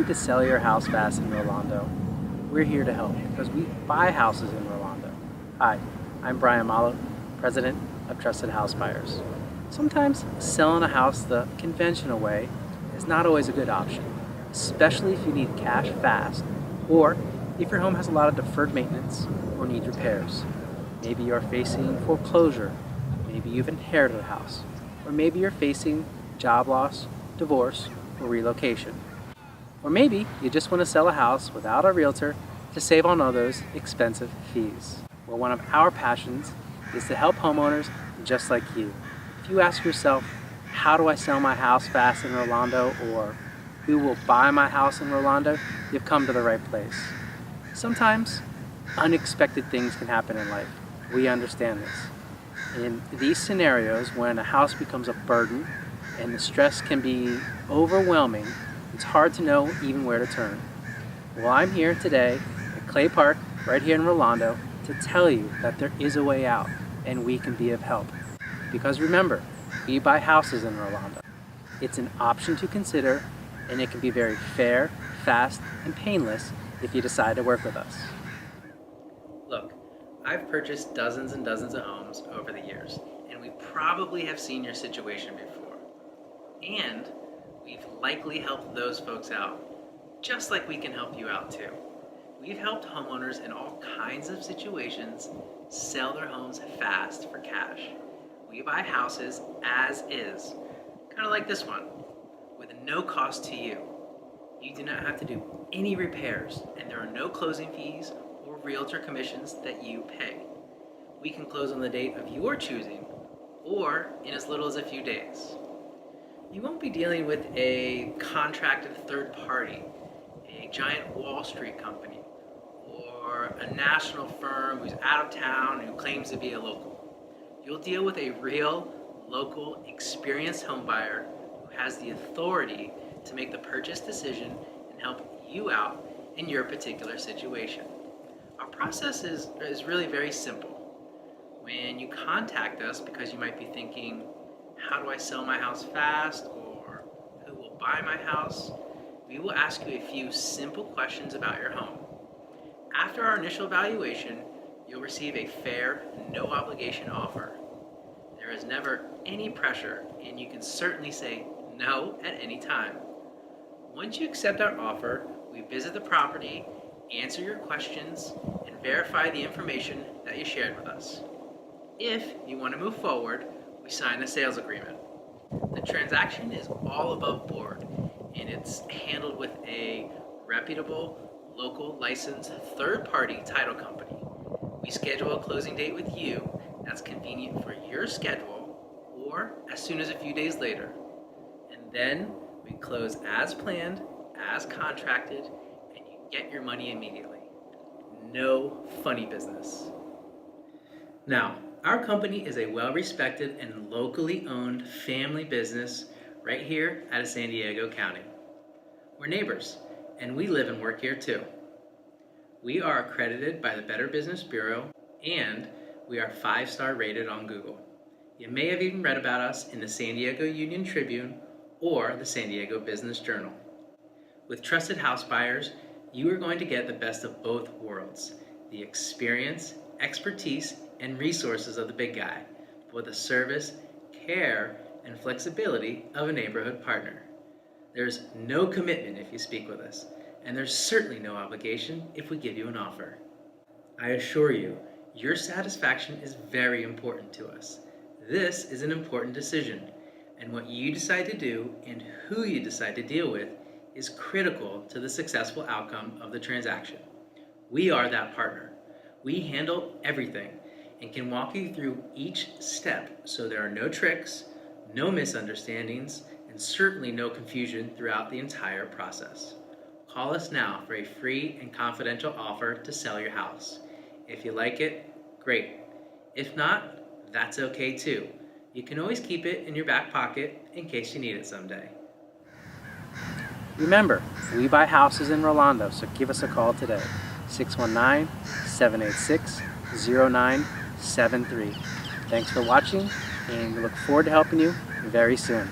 need to sell your house fast in Rolando, we're here to help because we buy houses in Rolando. Hi, I'm Brian Malo, President of Trusted House Buyers. Sometimes selling a house the conventional way is not always a good option, especially if you need cash fast or if your home has a lot of deferred maintenance or needs repairs. Maybe you're facing foreclosure, maybe you've inherited a house, or maybe you're facing job loss, divorce, or relocation. Or maybe you just want to sell a house without a realtor to save on all those expensive fees. Well, one of our passions is to help homeowners just like you. If you ask yourself, how do I sell my house fast in Rolando, or who will buy my house in Rolando, you've come to the right place. Sometimes unexpected things can happen in life. We understand this. In these scenarios, when a house becomes a burden and the stress can be overwhelming, it's hard to know even where to turn. Well, I'm here today at Clay Park, right here in Rolando, to tell you that there is a way out and we can be of help. Because remember, we buy houses in Rolando. It's an option to consider, and it can be very fair, fast, and painless if you decide to work with us. Look, I've purchased dozens and dozens of homes over the years, and we probably have seen your situation before. And we've likely helped those folks out, just like we can help you out too. We've helped homeowners in all kinds of situations sell their homes fast for cash. We buy houses as is, kind of like this one, with no cost to you. You do not have to do any repairs, and there are no closing fees or realtor commissions that you pay. We can close on the date of your choosing, or in as little as a few days. You won't be dealing with a contracted third party, a giant Wall Street company, or a national firm who's out of town and who claims to be a local. You'll deal with a real, local, experienced home buyer who has the authority to make the purchase decision and help you out in your particular situation. Our process is really very simple. When you contact us because you might be thinking, how do I sell my house fast, or who will buy my house, we will ask you a few simple questions about your home. After our initial evaluation, you'll receive a fair, no obligation offer. There is never any pressure, and you can certainly say no at any time. Once you accept our offer, we visit the property, answer your questions, and verify the information that you shared with us. If you want to move forward, we sign a sales agreement. The transaction is all above board, and it's handled with a reputable, local licensed third-party title company. We schedule a closing date with you that's convenient for your schedule, or as soon as a few days later. And then we close as planned, as contracted, and you get your money immediately. No funny business. Now, our company is a well-respected and locally owned family business right here out of San Diego County. We're neighbors, and we live and work here too. We are accredited by the Better Business Bureau, and we are 5-star rated on Google. You may have even read about us in the San Diego Union Tribune or the San Diego Business Journal. With Trusted House Buyers, you are going to get the best of both worlds, the experience, expertise, and resources of the big guy, but with the service, care, and flexibility of a neighborhood partner. There's no commitment if you speak with us, and there's certainly no obligation if we give you an offer. I assure you, your satisfaction is very important to us. This is an important decision, and what you decide to do and who you decide to deal with is critical to the successful outcome of the transaction. We are that partner. We handle everything and can walk you through each step so there are no tricks, no misunderstandings, and certainly no confusion throughout the entire process. Call us now for a free and confidential offer to sell your house. If you like it, great. If not, that's okay too. You can always keep it in your back pocket in case you need it someday. Remember, we buy houses in Rolando, so give us a call today. 619-786-0973. Thanks for watching, and we look forward to helping you very soon.